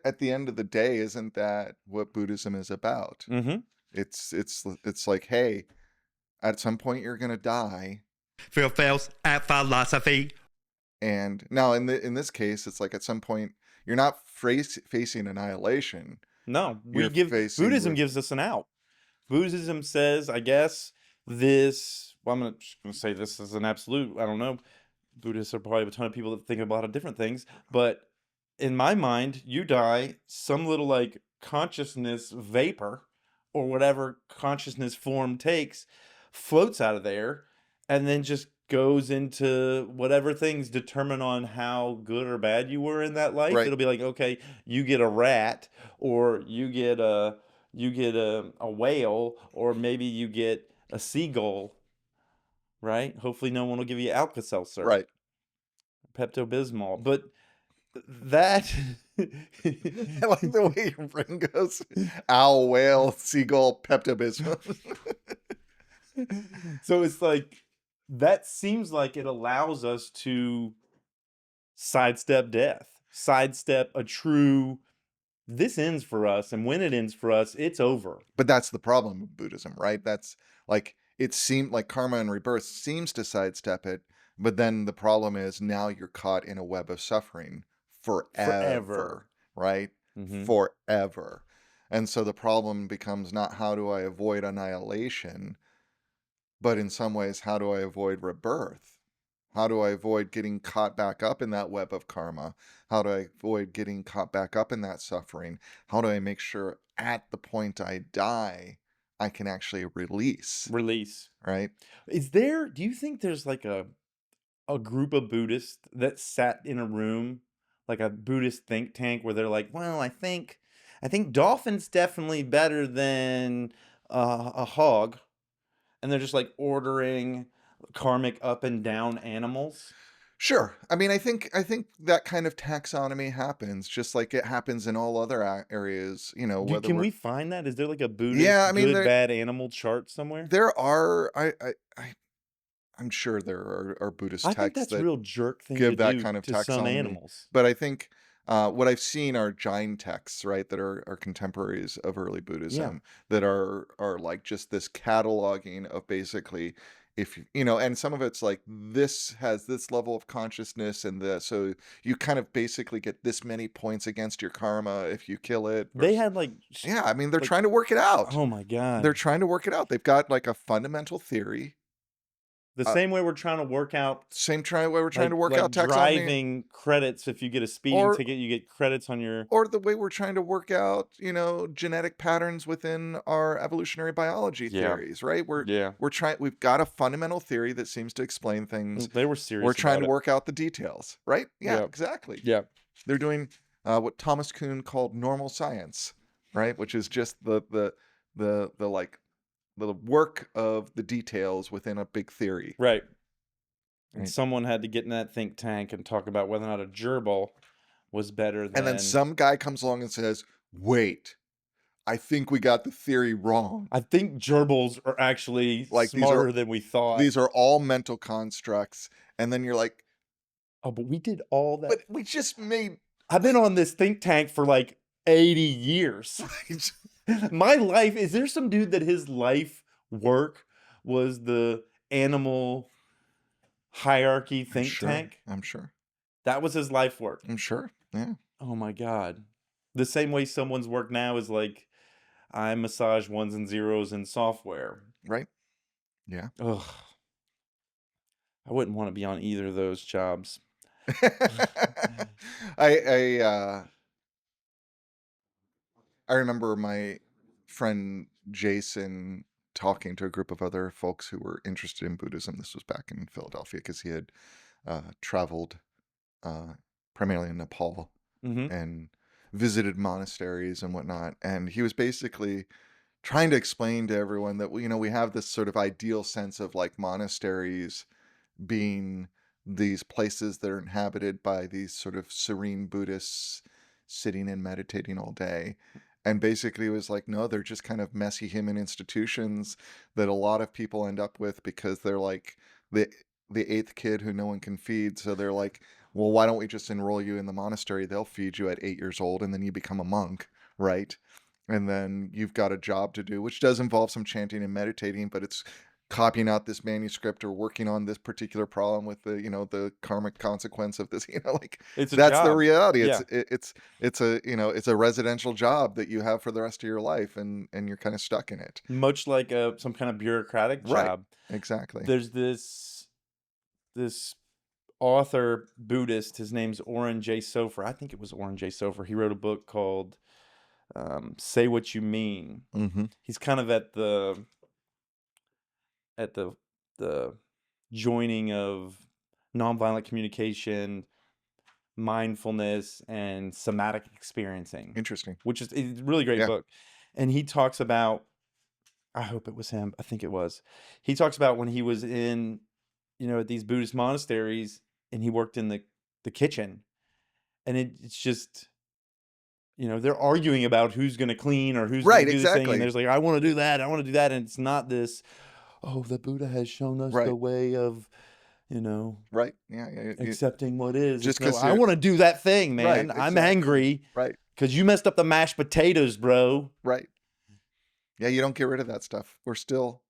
at the end of the day, isn't that what Buddhism is about? Mm-hmm. It's like, hey, at some point you're gonna die. Phails at philosophy. And now in this case, it's like at some point you're not facing annihilation. No, You're facing Buddhism gives us an out. Buddhism says, I guess, this. Well, just gonna say this is an absolute. I don't know. Buddhists are probably a ton of people that think about a lot of different things, but in my mind, you die, some little like consciousness vapor or whatever consciousness form takes floats out of there and then just goes into whatever things determine on how good or bad you were in that life. right. It'll be like, okay, you get a rat, or you get a whale, or maybe you get a seagull, right? Hopefully no one will give you Alka-Seltzer, Right. Pepto-Bismol. But that I like the way your brain goes. Owl, whale, seagull, Pepto-Bismol. so it's like that seems like it allows us to sidestep death, sidestep a true this ends for us, and when it ends for us, it's over. But that's the problem with Buddhism, right? That's like it seemed like karma and rebirth seems to sidestep it, but then the problem is now you're caught in a web of suffering Forever. forever, right? Mm-hmm. Forever. And so the problem becomes not how do I avoid annihilation, but in some ways, how do I avoid rebirth? How do I avoid getting caught back up in that web of karma? How do I avoid getting caught back up in that suffering? How do I make sure at the point I die, I can actually release, Release. right? Do you think there's like a group of Buddhists that sat in a room, like a Buddhist think tank, where they're like, well, I think dolphin's definitely better than a hog, and they're just like ordering karmic up and down animals. Sure. I mean, I think that kind of taxonomy happens just like it happens in all other areas, whether Can we're we find that? Is there like a yeah, I Buddhist mean good bad animal chart somewhere? there are I'm sure there are Buddhist I think texts that's a that real jerk thing to give that do kind of to some taxonomy. animals. But I think what I've seen are Jain texts, right, that are contemporaries of early Yeah. Buddhism that are like just this cataloging of basically if and some of it's like this has this level of consciousness and this, so you kind of basically get this many points against your karma if you kill it. They had like Yeah, I mean they're like trying to work it out. oh my They're god. trying to work it out. They've got like a fundamental theory. The Uh, same way we're trying to work out same try way we're trying to work like out taxonomy driving credits. If you get a speeding or ticket, you get credits on your or the way we're trying to work out, genetic patterns within our evolutionary biology yeah. theories, right? Yeah. We've got a fundamental theory that seems to explain things. They were We're serious trying about to it. work out the details, right? Yeah, Yeah. exactly. Yeah. They're doing what Thomas Kuhn called normal science, right? Which is just the like the work of the details within a big theory, Right. And right? someone had to get in that think tank and talk about whether or not a gerbil was better And then than some guy comes along and says, "Wait, I think we got the theory wrong. I think gerbils are actually Like these are smarter than we thought. These are all mental constructs." And then you're like, Oh, but we did all that. but we just made I've been on this think tank for like 80 years. My life, is there some dude that his life work was the animal hierarchy think tank? I'm sure. That was his life work. I'm sure. Yeah. Oh my God. The same way someone's work now is like, I massage ones and zeros in software. Right. Yeah. Ugh. I wouldn't want to be on either of those jobs. I remember my friend Jason talking to a group of other folks who were interested in Buddhism. This was back in Philadelphia because he had traveled primarily in Nepal Mm-hmm. and visited monasteries and whatnot. And he was basically trying to explain to everyone that we have this sort of ideal sense of like monasteries being these places that are inhabited by these sort of serene Buddhists sitting and meditating all day. And basically it was like, no, they're just kind of messy human institutions that a lot of people end up with because they're like the eighth kid who no one can feed. So they're like Well, why don't we just enroll you in the monastery? They'll feed you at 8 years old, and then you become a monk, right? And then you've got a job to do, which does involve some chanting and meditating, but it's copying out this manuscript or working on this particular problem with the, the karmic consequence of this, like It's a that's the job. reality. Yeah. It's a, it's a residential job that you have for the rest of your life, and you're kind of stuck in it. Much like some kind of bureaucratic Right. job. Exactly. There's this author Buddhist. His name's Oren J. Sofer. I think it was Oren J. Sofer. He wrote a book called "Say What You Mean." Mhm. He's kind of at the the joining of nonviolent communication, mindfulness, and somatic experiencing, Interesting. which is a really great Yeah. book. And he talks about, I hope it was him. I think it was. He talks about when he was in, at these Buddhist monasteries, and he worked in the kitchen, and it's just, they're arguing about who's going to clean or who's going to Right, do this thing, and exactly. there's like, I want to do that, I want to do that, and it's not this, oh, the Buddha has shown us the Right. way of, you know, Right. Yeah, yeah, accepting what is. just It's no, because I they're want to do that thing, right, man. I'm exactly. angry Right, because you messed up the mashed potatoes, bro. right. Yeah, you don't get rid of that stuff. We're still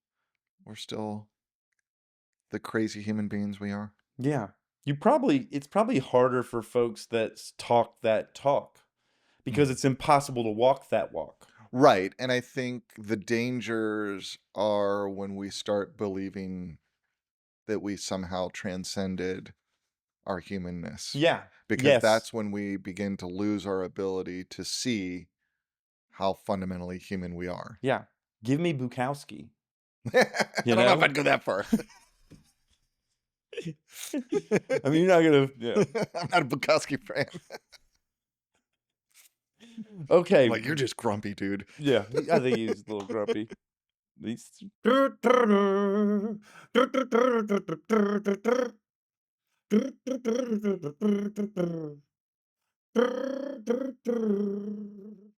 the crazy human beings we are. Yeah. It's probably harder for folks that talk that talk because Mm. it's impossible to walk that walk. Right, and I think the dangers are when we start believing that we somehow transcended our humanness, Yeah. because Yes. that's when we begin to lose our ability to see how fundamentally human we are. Yeah. Give me Bukowski, I you don't know if know? I'd go that far. I mean, you're not gonna, yeah. I'm not a Bukowski fan. I'm Okay. like, "You're just grumpy, dude." Yeah. I think he's a little grumpy. He's